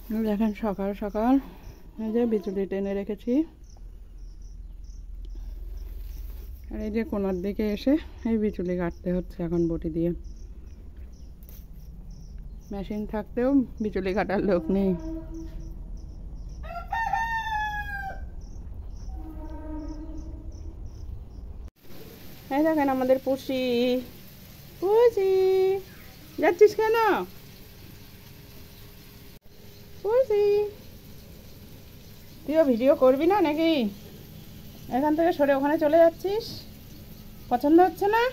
দেখেন সকাল সকাল এই যে বিচুলি টেনে রেখেছি, আর এই যে কোনার দিকে এসে এই বিচুলি কাটতে হচ্ছে এখন বটি দিয়ে। মেশিন থাকতেও বিচুলি কাটার লোক নেই। এই দেখেন আমাদের পুষি। পুষি যাচ্ছিস কেন? পুষি তুইও ভিডিও করবি না নাকি? এখান থেকে সরে ওখানে চলে যাচ্ছিস, পছন্দ হচ্ছে না?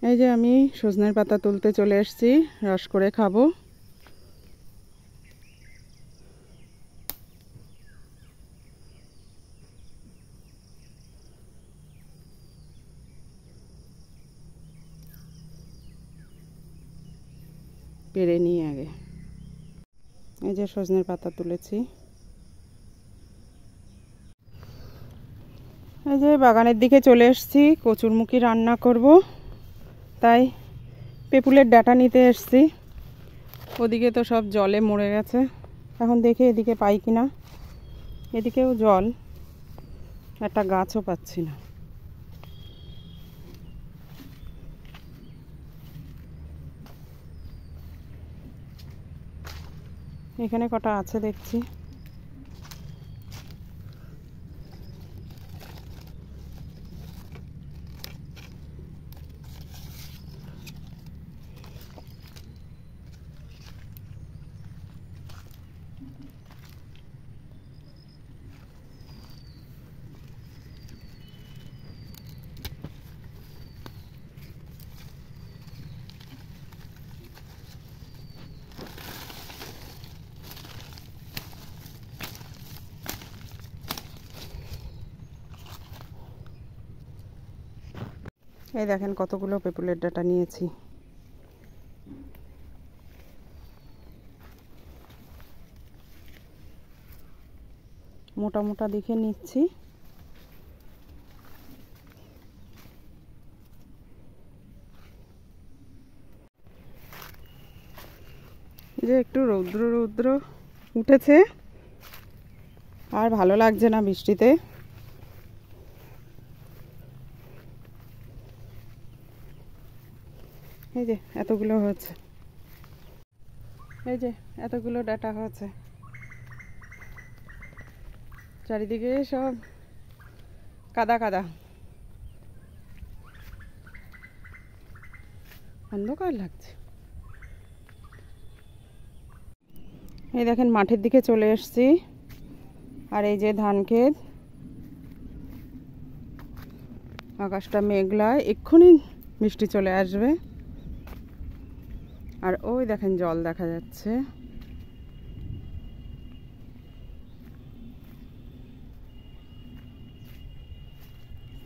এই যে আমি সজনের পাতা তুলতে চলে এসেছি, রস করে খাবো। পেরে নিই আগে। এই যে সজনের পাতা তুলেছি। এই যে বাগানের দিকে চলে এসেছি, কচুরমুখী রান্না করব, তাই পেঁপুলের ডাঁটা নিতে এসেছি। ওদিকে তো সব জলে মরে গেছে, এখন দেখি এদিকে পাই কিনা। এদিকেও জল, একটা গাছও পাচ্ছি না। এখানে কটা আছে দেখছি। এই দেখেন কতগুলো পেঁপুলের ডাঁটা নিয়েছি। মোটা মোটা দেখে নিচ্ছি। যে একটু রৌদ্র রৌদ্র উঠেছে, আর ভালো লাগছে না বৃষ্টিতে। এই যে এতগুলো হয়েছে, এই যে এতগুলো ডাঁটা হয়েছে। চারিদিকে সব কাদা কাদা, অন্ধকার লাগছে। এই দেখেন মাঠের দিকে চলে এসেছি, আর এই যে ধান ক্ষেত। আকাশটা মেঘলা, এক্ষুনি বৃষ্টি চলে আসবে। আর ওই দেখেন জল দেখা যাচ্ছে।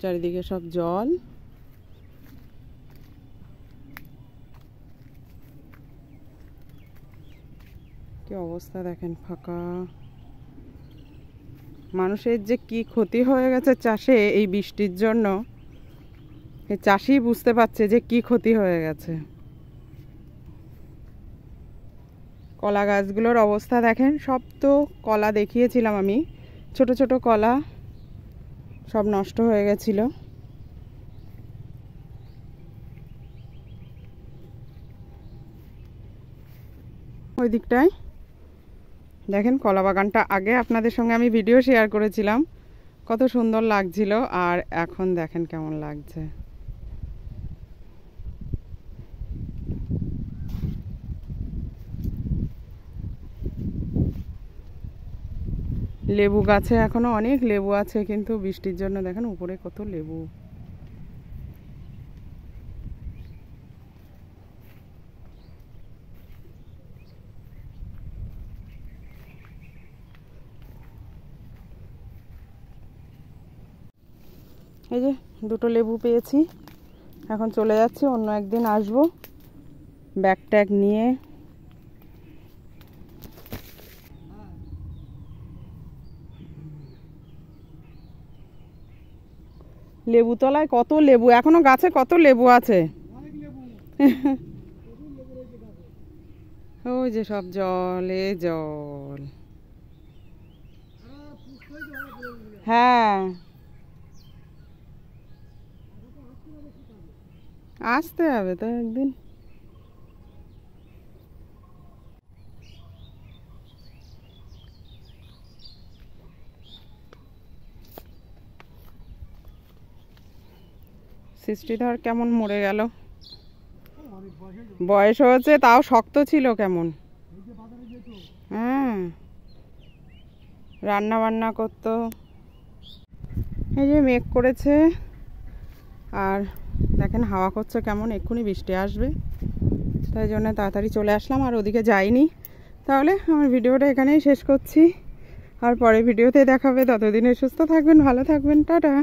চারিদিকে সব জল। কি অবস্থা দেখেন, ফাঁকা। মানুষের যে কি ক্ষতি হয়ে গেছে চাষে এই বৃষ্টির জন্য, এই চাষি বুঝতে পারছে যে কি ক্ষতি হয়ে গেছে। কলা গাছগুলোর অবস্থা দেখেন, সব তো কলা দেখিয়েছিলাম আমি, ছোট ছোট কলা সব নষ্ট হয়ে গেছিল। ওই দিকটায় দেখেন কলা বাগানটা, আগে আপনাদের সঙ্গে আমি ভিডিও শেয়ার করেছিলাম, কত সুন্দর লাগছিল, আর এখন দেখেন কেমন লাগছে। লেবু গাছে এখনো অনেক লেবু আছে, কিন্তু বৃষ্টির জন্য দেখেন উপরে কত লেবু। এই যে দুটো লেবু পেয়েছি, এখন চলে যাচ্ছি, অন্য একদিন আসবো ব্যাগ ট্যাগ নিয়ে। লেবু তলায় কত লেবু, এখনো গাছে কত লেবু আছে। ওই যে সব জলে জল। হ্যাঁ, আসতে হবে তো একদিন। সৃষ্টিধর কেমন মরে গেল, বয়স হয়েছে তাও শক্ত ছিল কেমন। হ্যাঁ, রান্না বান্না করতো। এই যে মেঘ করেছে আর দেখেন হাওয়া করছে কেমন, এক্ষুনি বৃষ্টি আসবে, তাই জন্য তাড়াতাড়ি চলে আসলাম আর ওদিকে যাইনি। তাহলে আমার ভিডিওটা এখানেই শেষ করছি, আর পরে ভিডিওতে দেখাবে। ততদিনে সুস্থ থাকবেন, ভালো থাকবেন, টাটা।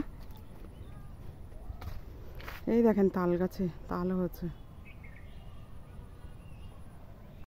এই দেখেন তাল গাছে তাল হচ্ছে।